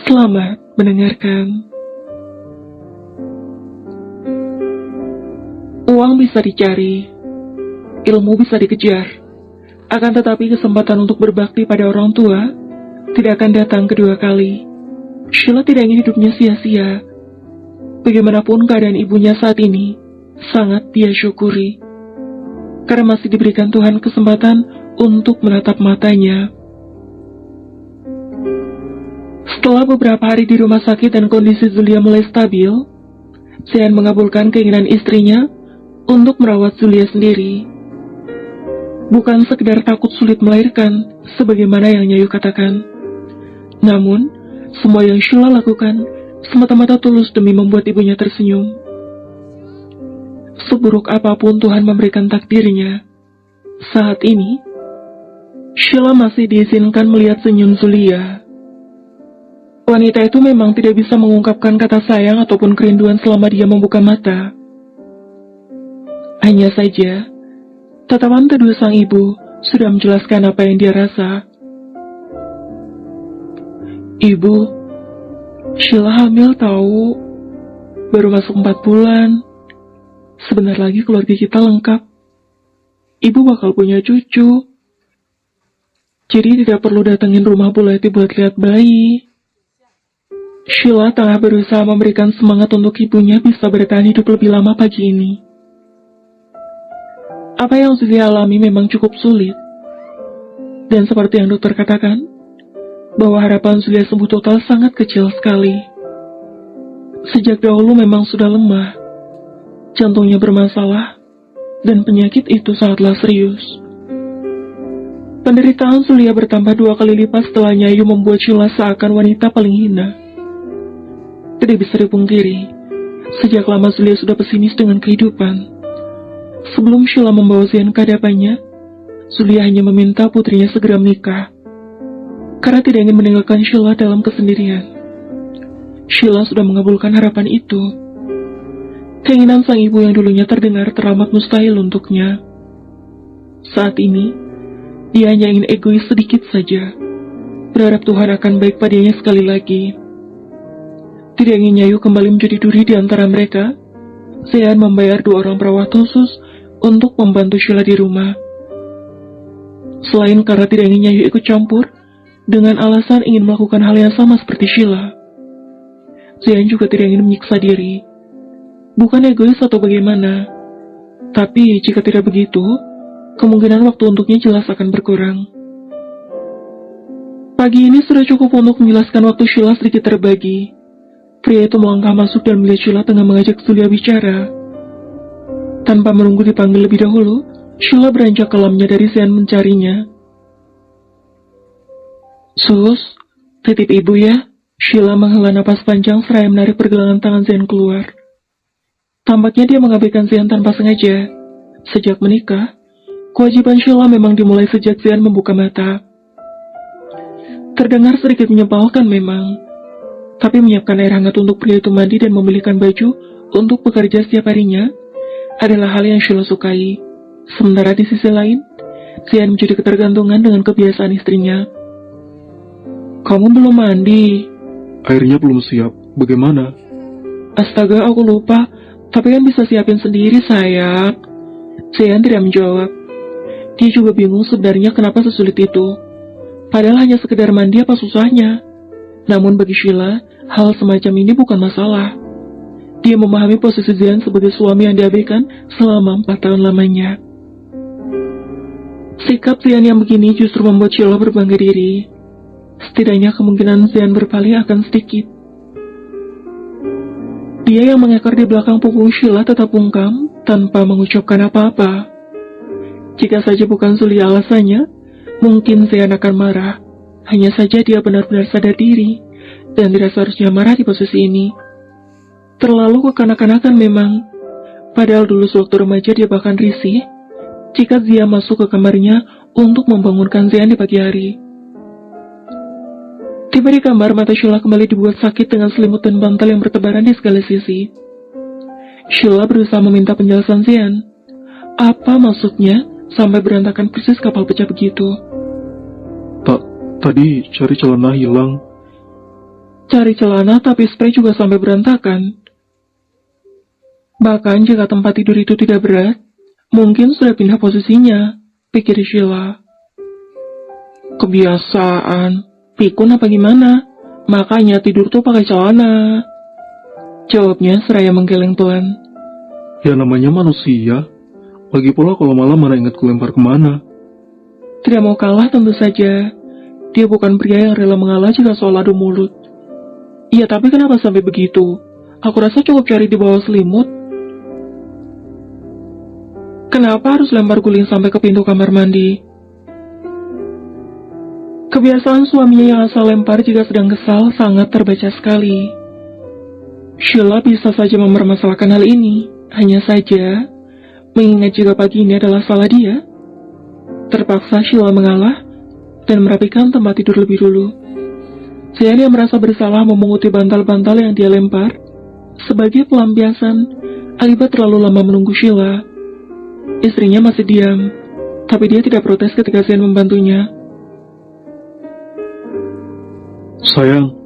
Selamat mendengarkan. Uang bisa dicari, ilmu bisa dikejar. Akan tetapi kesempatan untuk berbakti pada orang tua tidak akan datang kedua kali. Sheila tidak ingin hidupnya sia-sia. Bagaimanapun keadaan ibunya saat ini, sangat dia syukuri. Karena masih diberikan Tuhan kesempatan untuk menatap matanya. Setelah beberapa hari di rumah sakit dan kondisi Zulia mulai stabil, Zean mengabulkan keinginan istrinya untuk merawat Zulia sendiri. Bukan sekedar takut sulit melahirkan, sebagaimana yang Nyayu katakan. Namun, semua yang Sheila lakukan semata-mata tulus demi membuat ibunya tersenyum. Seburuk apapun Tuhan memberikan takdirnya, saat ini, Sheila masih diizinkan melihat senyum Zulia. Wanita itu memang tidak bisa mengungkapkan kata sayang ataupun kerinduan selama dia membuka mata. Hanya saja, tatapan teduh sang ibu sudah menjelaskan apa yang dia rasa. Ibu, Sheila hamil tahu, baru masuk 4 bulan. Sebentar lagi keluarga kita lengkap. Ibu bakal punya cucu. Jadi tidak perlu datengin rumah Bu Leti buat lihat bayi. Sheila tengah berusaha memberikan semangat untuk ibunya bisa bertahan hidup lebih lama pagi ini. Apa yang Zulia alami memang cukup sulit. Dan seperti yang dokter katakan, bahwa harapan Zulia sembuh total sangat kecil sekali. Sejak dahulu memang sudah lemah, jantungnya bermasalah, dan penyakit itu sangatlah serius. Penderitaan Zulia bertambah 2 kali lipat setelah Nyayu membuat Sheila seakan wanita paling hina. Tidak bisa dipungkiri, sejak lama Zulia sudah pesimis dengan kehidupan. Sebelum Sheila membawa Zean ke hadapannya, Zulia hanya meminta putrinya segera menikah, karena tidak ingin meninggalkan Sheila dalam kesendirian. Sheila sudah mengabulkan harapan itu. Keinginan sang ibu yang dulunya terdengar teramat mustahil untuknya. Saat ini, dia hanya ingin egois sedikit saja, berharap Tuhan akan baik padanya sekali lagi. Tidak ingin Nyayu kembali menjadi duri di antara mereka, Zean membayar 2 orang perawat khusus untuk membantu Sheila di rumah. Selain karena tidak ingin Nyayu ikut campur, dengan alasan ingin melakukan hal yang sama seperti Sheila, Zean juga tidak ingin menyiksa diri. Bukan egois atau bagaimana, tapi jika tidak begitu, kemungkinan waktu untuknya jelas akan berkurang. Pagi ini sudah cukup untuk menjelaskan waktu Sheila sedikit terbagi. Pria itu melangkah masuk dan melihat Sheila tengah mengajak Zulia bicara. Tanpa menunggu dipanggil lebih dahulu, Sheila beranjak ke lamnya dari Zean mencarinya. Sus, titip ibu ya. Sheila menghela napas panjang seraya menarik pergelangan tangan Zean keluar. Tampaknya dia mengabaikan Zean tanpa sengaja. Sejak menikah, kewajiban Sheila memang dimulai sejak Zean membuka mata. Terdengar sedikit menyebalkan memang, tapi menyiapkan air hangat untuk pria itu mandi dan memilihkan baju untuk bekerja setiap harinya adalah hal yang Sheila sukai. Sementara di sisi lain, Zean menjadi ketergantungan dengan kebiasaan istrinya. Kamu belum mandi? Airnya belum siap, bagaimana? Astaga, aku lupa. Tapi kan bisa siapin sendiri, sayang. Zean tidak menjawab. Dia juga bingung sebenarnya kenapa sesulit itu. Padahal hanya sekedar mandi apa susahnya. Namun bagi Sheila, hal semacam ini bukan masalah. Dia memahami posisi Zean sebagai suami yang diabaikan selama 4 tahun lamanya. Sikap Zean yang begini justru membuat Sheila berbangga diri. Setidaknya kemungkinan Zean berpaling akan sedikit. Dia yang mengekor di belakang punggung Sheila tetap bungkam tanpa mengucapkan apa-apa. Jika saja bukan Zulia alasannya, mungkin Zean akan marah. Hanya saja dia benar-benar sadar diri, dan tidak seharusnya marah di posisi ini. Terlalu kekanak-kanakan memang. Padahal dulu sewaktu remaja dia bahkan risih jika Zia masuk ke kamarnya untuk membangunkan Zean di pagi hari. Tiba di kamar, mata Sheila kembali dibuat sakit dengan selimut dan bantal yang bertebaran di segala sisi. Sheila berusaha meminta penjelasan Zean. Apa maksudnya sampai berantakan persis kapal pecah begitu? Tadi cari celana hilang. Cari celana tapi spray juga sampai berantakan. Bahkan jika tempat tidur itu tidak berat, mungkin sudah pindah posisinya, pikir Sheila. Kebiasaan, pikun apa gimana? Makanya tidur tuh pakai celana. Jawabnya seraya menggeleng pelan. Ya namanya manusia. Lagi pula kalau malam mana ingat kulempar kemana. Tidak mau kalah tentu saja. Dia bukan pria yang rela mengalah jika soal adu mulut. Iya, tapi kenapa sampai begitu? Aku rasa cukup cari di bawah selimut. Kenapa harus lempar guling sampai ke pintu kamar mandi? Kebiasaan suaminya yang asal lempar jika sedang kesal sangat terbaca sekali. Sheila bisa saja mempermasalahkan hal ini. Hanya saja, mengingat jika pagi ini adalah salah dia, terpaksa Sheila mengalah dan merapikan tempat tidur lebih dulu. Sean yang merasa bersalah memunguti bantal-bantal yang dia lempar sebagai pelampiasan akibat terlalu lama menunggu Sheila. Istrinya masih diam, tapi dia tidak protes ketika Sean membantunya. Sayang,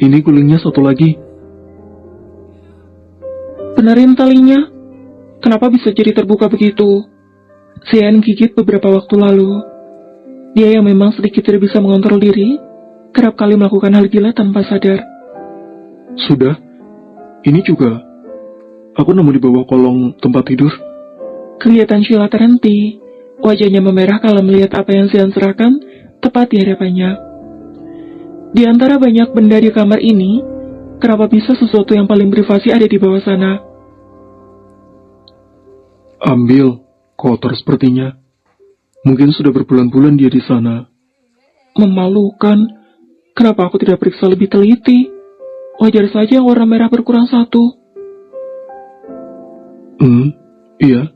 ini gulingnya satu lagi. Benerin talinya. Kenapa bisa jadi terbuka begitu? Sean gigit beberapa waktu lalu. Dia yang memang sedikit tidak bisa mengontrol diri, kerap kali melakukan hal gila tanpa sadar. Sudah, ini juga. Aku nemu di bawah kolong tempat tidur. Kelihatan Sheila terhenti. Wajahnya memerah kalau melihat apa yang Sean serahkan tepat di hadapannya. Di antara banyak benda di kamar ini, kenapa bisa sesuatu yang paling privasi ada di bawah sana? Ambil, kotor sepertinya. Mungkin sudah berbulan-bulan dia di sana. Memalukan. Kenapa aku tidak periksa lebih teliti? Wajar saja warna merah berkurang satu. Iya.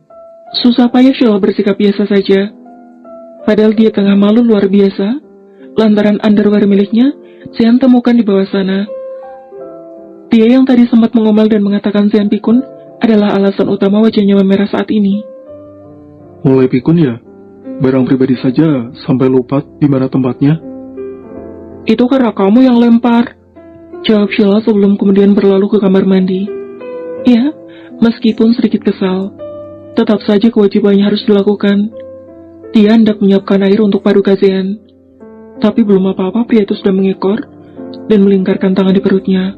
Susah payah Sheila bersikap biasa saja. Padahal dia tengah malu luar biasa, lantaran underwear miliknya Sean temukan di bawah sana. Dia yang tadi sempat mengomel dan mengatakan Sean pikun adalah alasan utama wajahnya memerah saat ini. Mulai pikun ya? Barang pribadi saja sampai lupa di mana tempatnya? Itu karena kamu yang lempar, jawab Sheila sebelum kemudian berlalu ke kamar mandi. Ya, meskipun sedikit kesal, tetap saja kewajibannya harus dilakukan. Dia hendak menyiapkan air untuk paduka Sean. Tapi belum apa-apa pria itu sudah mengekor dan melingkarkan tangan di perutnya.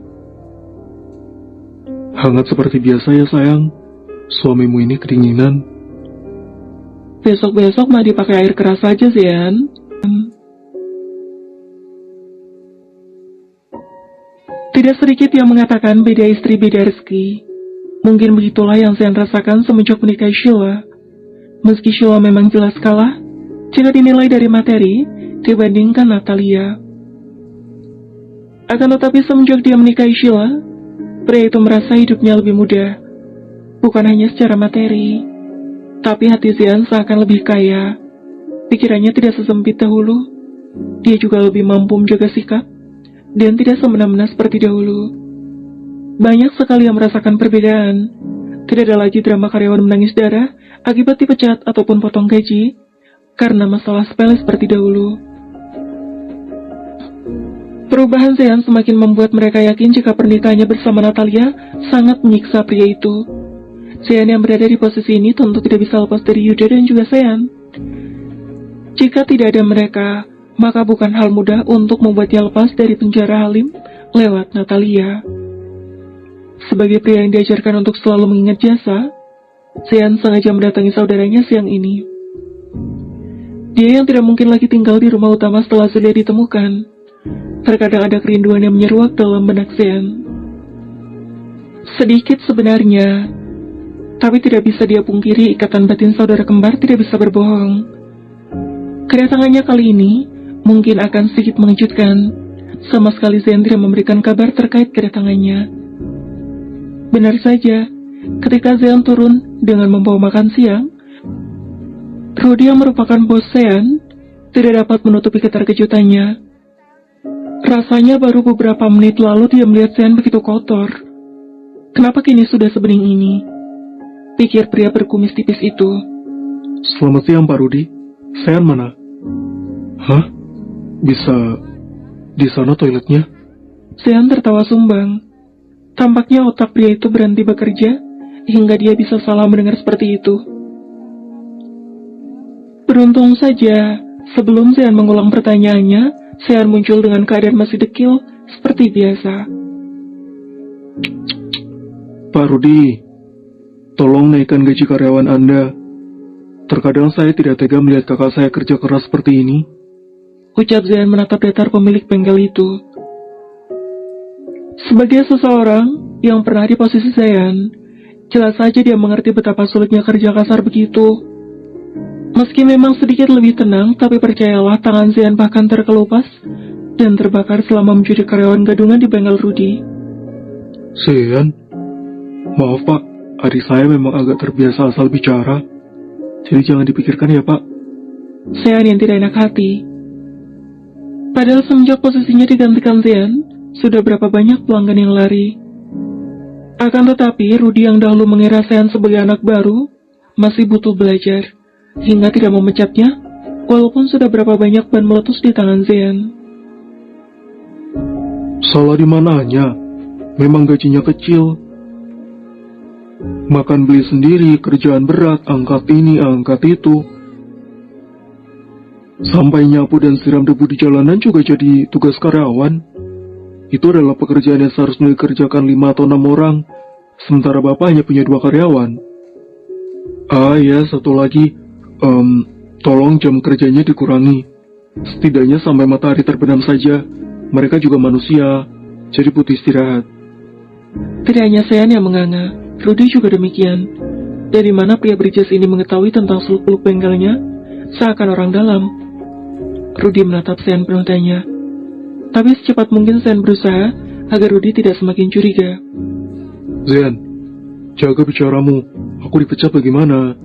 Hangat seperti biasa ya sayang. Suamimu ini kedinginan. Besok-besok mandi pakai air keras saja, Sean. Tidak sedikit yang mengatakan beda istri beda rezeki. Mungkin begitulah yang Sean rasakan semenjak menikahi Sheila. Meski Sheila memang jelas kalah jika dinilai dari materi dibandingkan Natalia. Akan tetapi semenjak dia menikahi Sheila, pria itu merasa hidupnya lebih mudah. Bukan hanya secara materi, tapi hati Sean seakan lebih kaya. Pikirannya tidak sesempit dahulu. Dia juga lebih mampu menjaga sikap dan tidak semena-mena seperti dahulu. Banyak sekali yang merasakan perbedaan. Tidak ada lagi drama karyawan menangis darah akibat dipecat ataupun potong gaji karena masalah sepele seperti dahulu. Perubahan Sean semakin membuat mereka yakin jika pernikahannya bersama Natalia sangat menyiksa pria itu. Sean yang berada di posisi ini tentu tidak bisa lepas dari Yuda dan juga Sean. Jika tidak ada mereka, maka bukan hal mudah untuk membuatnya lepas dari penjara Halim lewat Natalia. Sebagai pria yang diajarkan untuk selalu mengingat jasa, Sean sengaja mendatangi saudaranya siang ini. Dia yang tidak mungkin lagi tinggal di rumah utama setelah Celia ditemukan. Terkadang ada kerinduan yang menyeruak dalam benak Sean. Sedikit sebenarnya, tapi tidak bisa dia pungkiri ikatan batin saudara kembar tidak bisa berbohong. Kedatangannya kali ini mungkin akan sedikit mengejutkan. Sama sekali Sean tidak memberikan kabar terkait kedatangannya. Benar saja, ketika Sean turun dengan membawa makan siang, Rudy yang merupakan bos Sean tidak dapat menutupi keterkejutannya. Rasanya baru beberapa menit lalu dia melihat Sean begitu kotor. Kenapa kini sudah sebening ini? Pikir pria berkumis tipis itu. Selamat siang Pak Rudy. Sean mana? Hah? Bisa di sana toiletnya? Sean tertawa sumbang. Tampaknya otak pria itu berhenti bekerja hingga dia bisa salah mendengar seperti itu. Beruntung saja, sebelum Sean mengulang pertanyaannya, Sean muncul dengan keadaan masih dekil seperti biasa. Pak Rudi, tolong naikkan gaji karyawan Anda. Terkadang saya tidak tega melihat kakak saya kerja keras seperti ini. Ucap Sean menatap datar pemilik bengkel itu. Sebagai seseorang yang pernah di posisi Sean, jelas saja dia mengerti betapa sulitnya kerja kasar begitu. Meski memang sedikit lebih tenang, tapi percayalah tangan Sean bahkan terkelupas dan terbakar selama menjadi karyawan gadungan di bengkel Rudi. Sean, maaf Pak, adik saya memang agak terbiasa asal bicara. Jadi jangan dipikirkan ya Pak. Sean yang tidak enak hati. Padahal semenjak posisinya digantikan Sean, sudah berapa banyak pelanggan yang lari. Akan tetapi, Rudi yang dahulu mengira Sean sebagai anak baru, masih butuh belajar, hingga tidak memecatnya, walaupun sudah berapa banyak ban meletus di tangan Sean. Salah di mananya? Memang gajinya kecil. Makan beli sendiri, kerjaan berat, angkat ini, angkat itu. Sampai nyapu dan siram debu di jalanan juga jadi tugas karyawan. Itu adalah pekerjaan yang seharusnya dikerjakan 5 atau 6 orang, sementara bapak hanya punya 2 karyawan. Ah ya, satu lagi, tolong jam kerjanya dikurangi. Setidaknya sampai matahari terbenam saja. Mereka juga manusia, jadi butuh istirahat. Tidak hanya Sean yang menganga, Rudi juga demikian. Dari mana pria berjas ini mengetahui tentang seluk-beluk bengkelnya, seakan orang dalam. Rudi menatap Sean penuh tanya. Tapi secepat mungkin Sean berusaha agar Rudi tidak semakin curiga. Sean, jaga bicaramu. Aku dipecat bagaimana?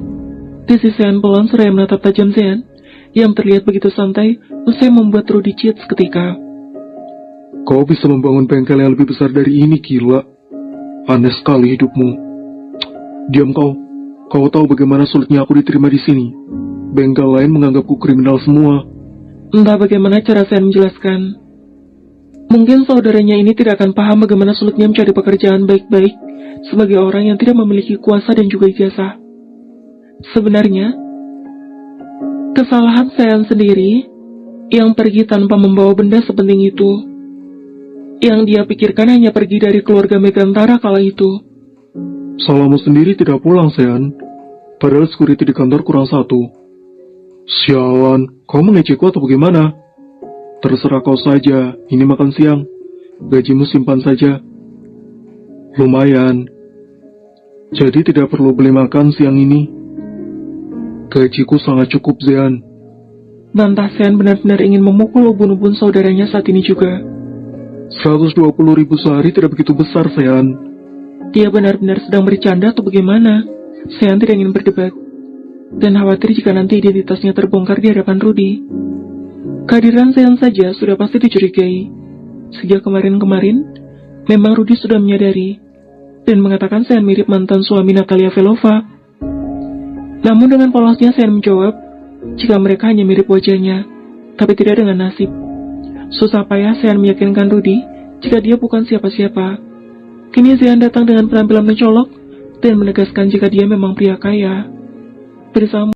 Desis Sean pelan seraya menatap tajam Sean, yang terlihat begitu santai, usai membuat Rudi ciut seketika. Kau bisa membangun bengkel yang lebih besar dari ini, gila. Aneh sekali hidupmu. Diam kau. Kau tahu bagaimana sulitnya aku diterima di sini. Bengkel lain menganggapku kriminal semua. Entah bagaimana cara Sean menjelaskan. Mungkin saudaranya ini tidak akan paham bagaimana sulitnya mencari pekerjaan baik-baik sebagai orang yang tidak memiliki kuasa dan juga ijazah. Sebenarnya, kesalahan Sean sendiri yang pergi tanpa membawa benda sepenting itu. Yang dia pikirkan hanya pergi dari keluarga Megantara kala itu. Salahmu sendiri tidak pulang, Sean. Padahal security di kantor kurang 1. Sialan, kau mengejekku atau bagaimana? Terserah kau saja, ini makan siang. Gajimu simpan saja. Lumayan. Jadi tidak perlu beli makan siang ini. Gajiku sangat cukup, Sean. Bantah Sean benar-benar ingin memukul ubun-ubun saudaranya saat ini juga. 120.000 sehari tidak begitu besar, Sean. Dia benar-benar sedang bercanda atau bagaimana? Sean tidak ingin berdebat, dan khawatir jika nanti identitasnya terbongkar di hadapan Rudi. Kehadiran Sean saja sudah pasti dicurigai. Sejak kemarin-kemarin, memang Rudi sudah menyadari, dan mengatakan Sean mirip mantan suami Natalia Velova. Namun dengan polosnya Sean menjawab, jika mereka hanya mirip wajahnya, tapi tidak dengan nasib. Susah payah Sean meyakinkan Rudi jika dia bukan siapa-siapa. Kini Sean datang dengan penampilan mencolok dan menegaskan jika dia memang pria kaya. Bersama